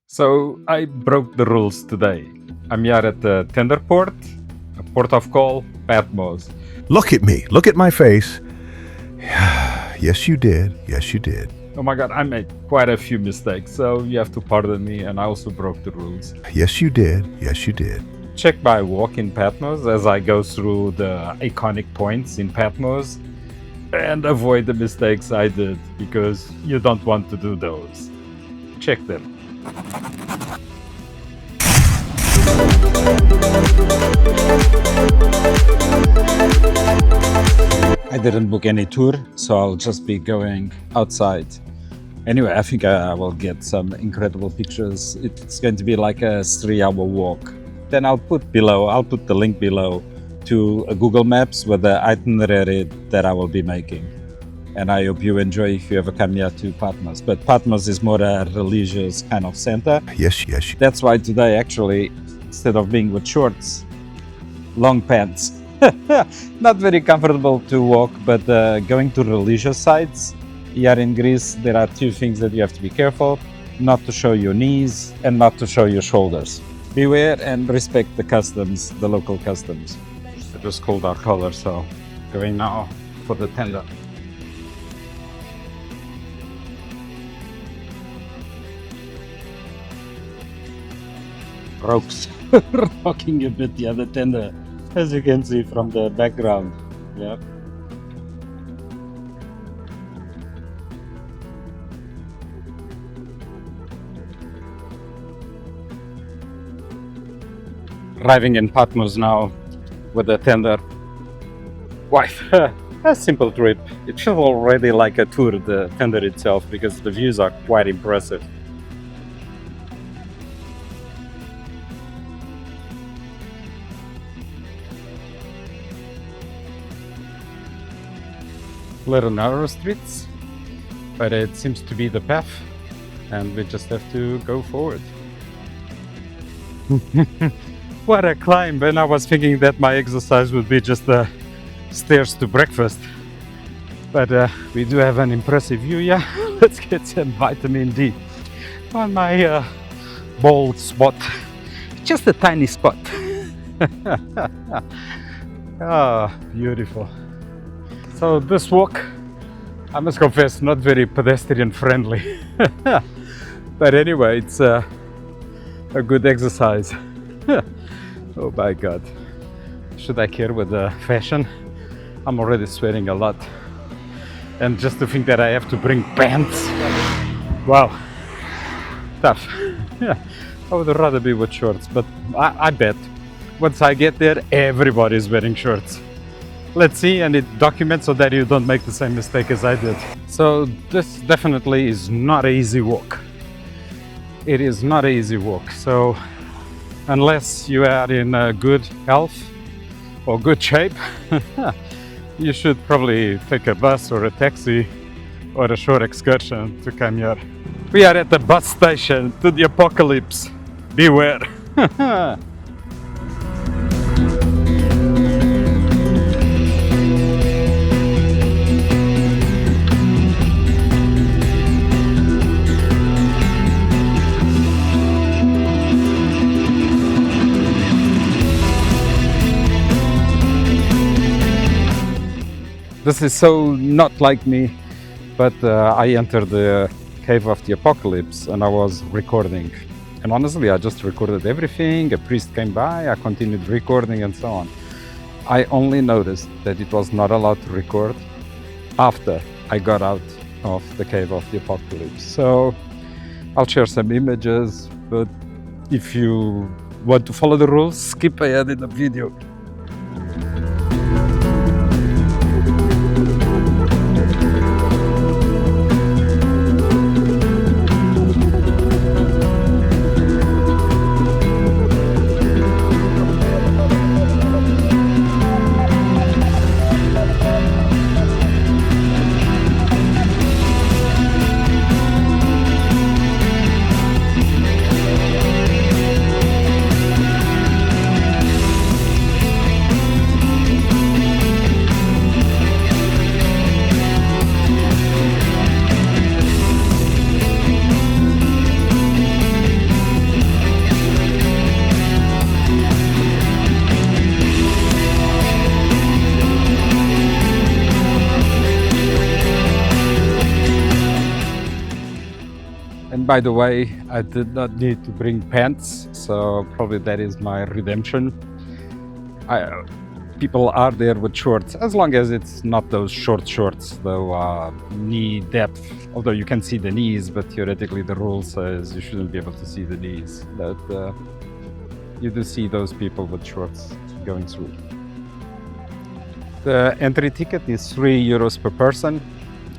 So I broke the rules today. I'm here at the tender port, a port of call, Patmos. Look at me. Look at my face. Yes, you did. Yes, you did. Oh my god, I made quite a few mistakes, so you have to pardon me, and I also broke the rules. Yes, you did. Yes, you did. Check my walk in Patmos as I go through the iconic points in Patmos and avoid the mistakes I did, because you don't want to do those. Check them. I didn't book any tour, so I'll just be going outside. Anyway, I think I will get some incredible pictures. It's going to be like a 3-hour walk. Then I'll put the link below to a Google Maps with the itinerary that I will be making. And I hope you enjoy if you ever come here to Patmos. But Patmos is more a religious kind of center. Yes. That's why today, actually, instead of being with shorts, long pants. Not very comfortable to walk, but going to religious sites here in Greece, there are two things that you have to be careful: not to show your knees and not to show your shoulders. Beware and respect the customs, the local customs. I just called our color, so going now for the tender. Ropes rocking a bit the other tender, as you can see from the background. Yeah. Arriving in Patmos now with the tender. Wife, a simple trip. It feels already like a tour, the tender itself, because the views are quite impressive. Little narrow streets, but it seems to be the path, and we just have to go forward. What a climb! And I was thinking that my exercise would be just the stairs to breakfast, but we do have an impressive view. Yeah, let's get some vitamin D on my bald spot, just a tiny spot. Ah, beautiful. So this walk, I must confess, not very pedestrian friendly. But anyway, it's a good exercise. Oh my god. Should I care with the fashion? I'm already sweating a lot. And just to think that I have to bring pants. Wow. Tough. I would rather be with shorts, but I bet once I get there, everybody's wearing shorts. Let's see, and it documents so that you don't make the same mistake as I did. So this definitely is not an easy walk. It is not an easy walk. So unless you are in good health or good shape, you should probably take a bus or a taxi or a short excursion to come here. We are at the bus station to the apocalypse. Beware. This is so not like me, but I entered the cave of the apocalypse and I was recording. And honestly, I just recorded everything. A priest came by, I continued recording and so on. I only noticed that it was not allowed to record after I got out of the cave of the apocalypse. So I'll share some images, but if you want to follow the rules, skip ahead in the video. And by the way, I did not need to bring pants, so probably that is my redemption. People are there with shorts, as long as it's not those short shorts, though knee depth. Although you can see the knees, but theoretically the rule says you shouldn't be able to see the knees. But you do see those people with shorts going through. The entry ticket is €3 per person,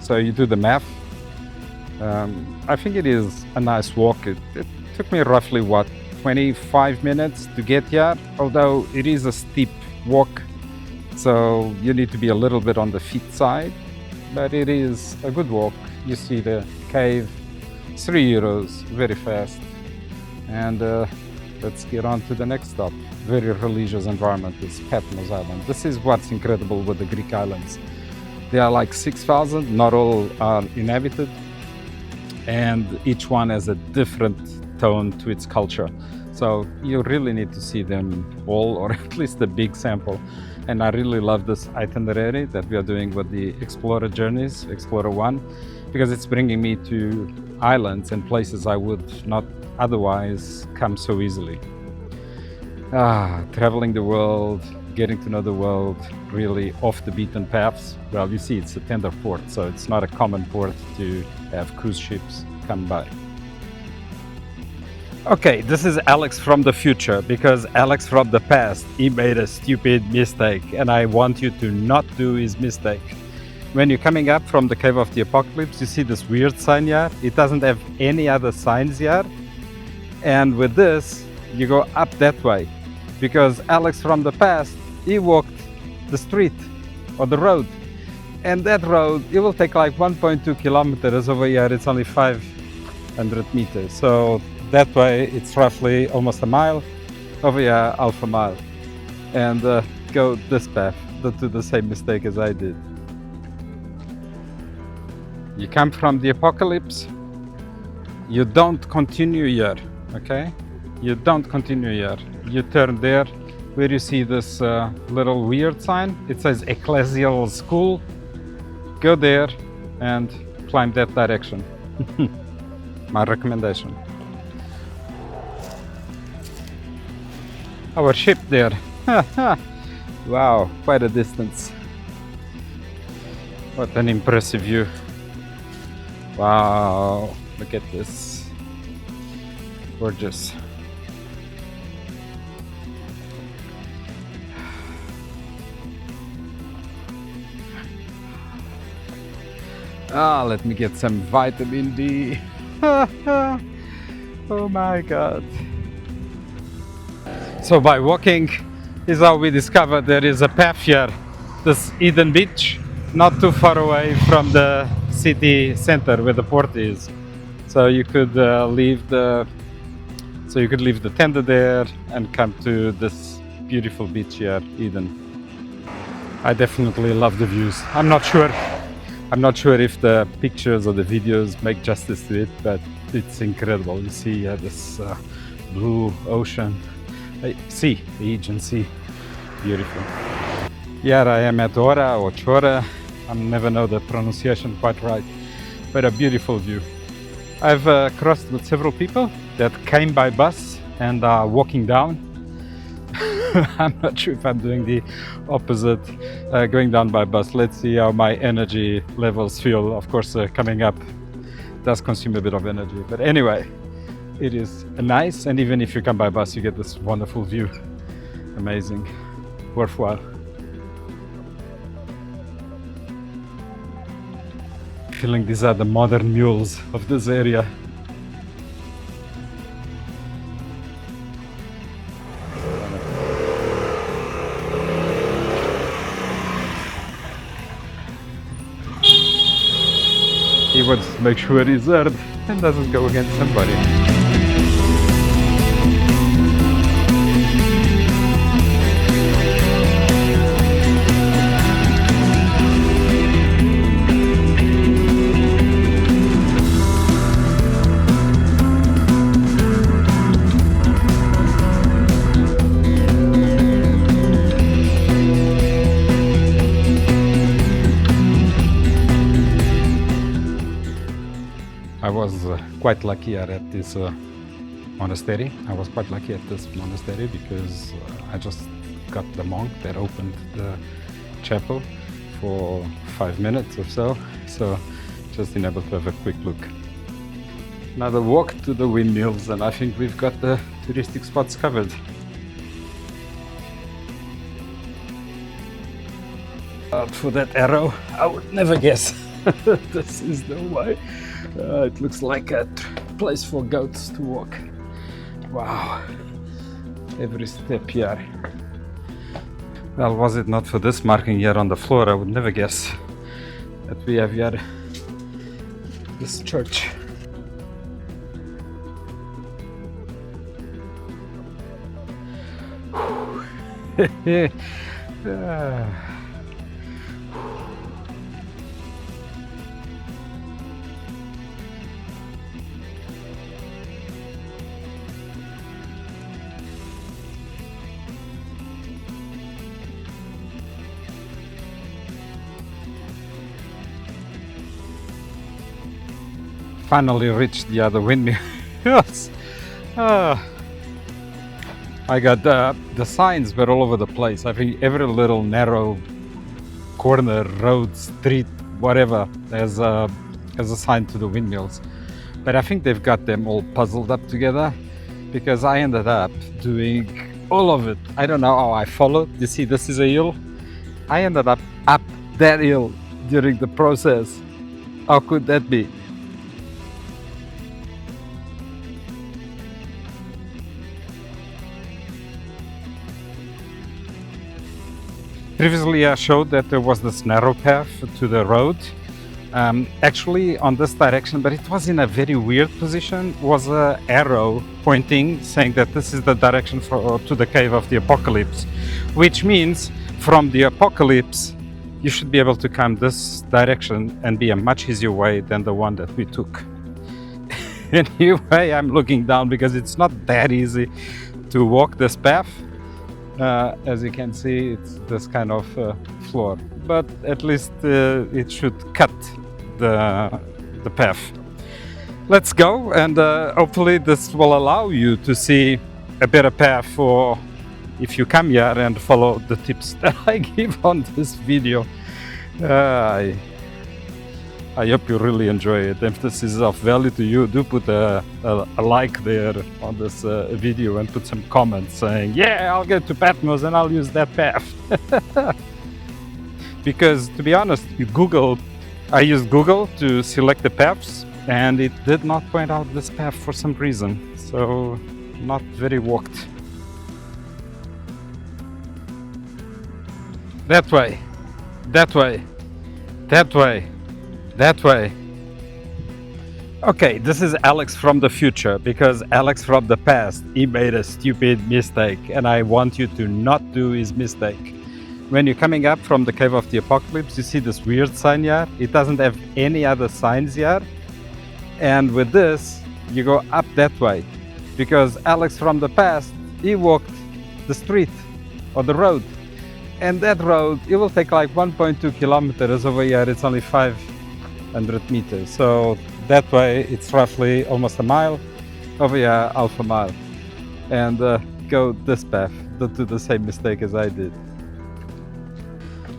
so you do the math. I think it is a nice walk. It took me roughly, 25 minutes to get here, although it is a steep walk, so you need to be a little bit on the feet side, but it is a good walk. You see the cave, €3, very fast. And let's get on to the next stop. Very religious environment is Patmos Island. This is what's incredible with the Greek islands. There are like 6,000, not all are inhabited, and each one has a different tone to its culture. So you really need to see them all, or at least a big sample. And I really love this itinerary that we are doing with the Explorer Journeys, Explorer 1, because it's bringing me to islands and places I would not otherwise come so easily. Traveling the world, getting to know the world, really off the beaten paths. Well, you see, it's a tender port, so it's not a common port to have cruise ships come by. Okay, this is Alex from the future, because Alex from the past, he made a stupid mistake, and I want you to not do his mistake. When you're coming up from the Cave of the Apocalypse, you see this weird sign here. It doesn't have any other signs here. And with this, you go up that way, because Alex from the past, he walked the street or the road. And that road, it will take like 1.2 kilometers. Over here, it's only 500 meters. So that way, it's roughly almost a mile. Over here, half a mile. And go this path. Don't do the same mistake as I did. You come from the apocalypse. You don't continue here, okay? You don't continue here. You turn there, where you see this little weird sign. It says Ecclesial School. Go there and climb that direction. My recommendation. Our ship there. Wow, quite a distance. What an impressive view. Wow, look at this. Gorgeous. Let me get some vitamin D. Oh my God. So by walking is how we discovered there is a path here, this Eden Beach, not too far away from the city center where the port is. So you could leave the tender there and come to this beautiful beach here, Eden. I definitely love the views. I'm not sure if the pictures or the videos make justice to it, but it's incredible. You see this blue ocean, sea, the Aegean Sea, beautiful. Here I am at Ora or Chora. I never know the pronunciation quite right, but a beautiful view. I've crossed with several people that came by bus and are walking down. I'm not sure if I'm doing the opposite, going down by bus. Let's see how my energy levels feel. Of course, coming up does consume a bit of energy. But anyway, it is nice. And even if you come by bus, you get this wonderful view. Amazing. Worthwhile. Feeling these are the modern mules of this area. He wants to make sure he's there and doesn't go against somebody. quite lucky here at this monastery. I was quite lucky at this monastery because I just got the monk that opened the chapel for 5 minutes or so. So just been able to have a quick look. Another walk to the windmills, and I think we've got the touristic spots covered. For that arrow, I would never guess this is the way. It looks like a place for goats to walk. Wow, every step here. Well, was it not for this marking here on the floor, I would never guess that we have here this church. Finally reached the other windmills. I got the signs were all over the place. I think every little narrow corner, road, street, whatever, has a sign to the windmills. But I think they've got them all puzzled up together, because I ended up doing all of it. I don't know how I followed. You see, this is a hill. I ended up that hill during the process. How could that be? Previously, I showed that there was this narrow path to the road, actually on this direction, but it was in a very weird position. Was an arrow pointing, saying that this is the direction to the cave of the apocalypse, which means from the apocalypse, you should be able to come this direction and be a much easier way than the one that we took. Anyway, I'm looking down because it's not that easy to walk this path. As you can see, it's this kind of floor, but at least it should cut the path. Let's go, and hopefully this will allow you to see a better path for if you come here and follow the tips that I give on this video. I hope you really enjoy it. If this is of value to you, do put a like there on this video and put some comments saying, yeah, I'll get to Patmos and I'll use that path. Because to be honest, I used Google to select the paths, and it did not point out this path for some reason. So not very walked. That way, that way, that way. That way. Okay, this is Alex from the future, because Alex from the past, he made a stupid mistake, and I want you to not do his mistake. When you're coming up from the Cave of the Apocalypse, you see this weird sign here. It doesn't have any other signs here. And with this, you go up that way, because Alex from the past, he walked the street or the road. And that road, it will take like 1.2 kilometers. Over here, it's only 500 meters. So that way it's roughly almost a mile. Over here, half a mile. And go this path. Don't do the same mistake as I did.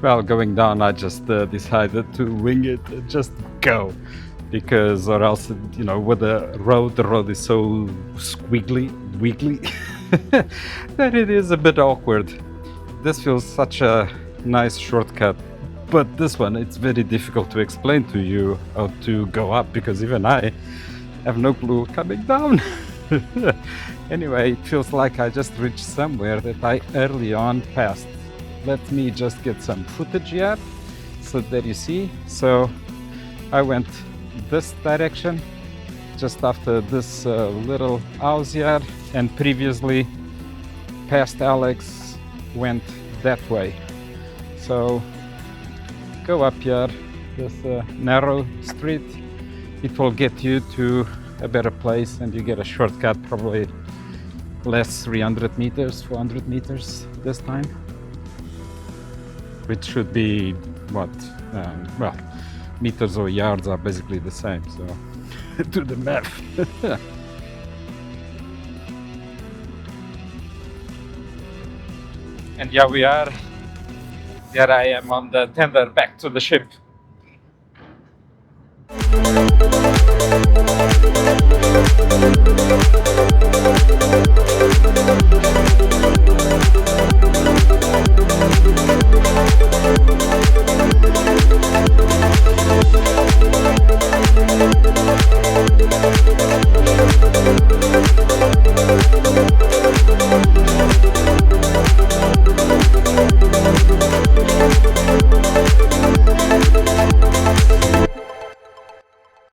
Well, going down, I just decided to wing it and just go, because or else, you know, with the road is so wiggly that it is a bit awkward. This feels such a nice shortcut. But this one, it's very difficult to explain to you how to go up, because even I have no clue coming down. Anyway, it feels like I just reached somewhere that I early on passed. Let me just get some footage here so that you see. So I went this direction just after this little house here, and previously past Alex went that way. So go up here, this narrow street. It will get you to a better place, and you get a shortcut, probably less 300 meters, 400 meters this time, which should be what, well, meters or yards are basically the same, so to the map. And here we are. Here I am on the tender back to the ship.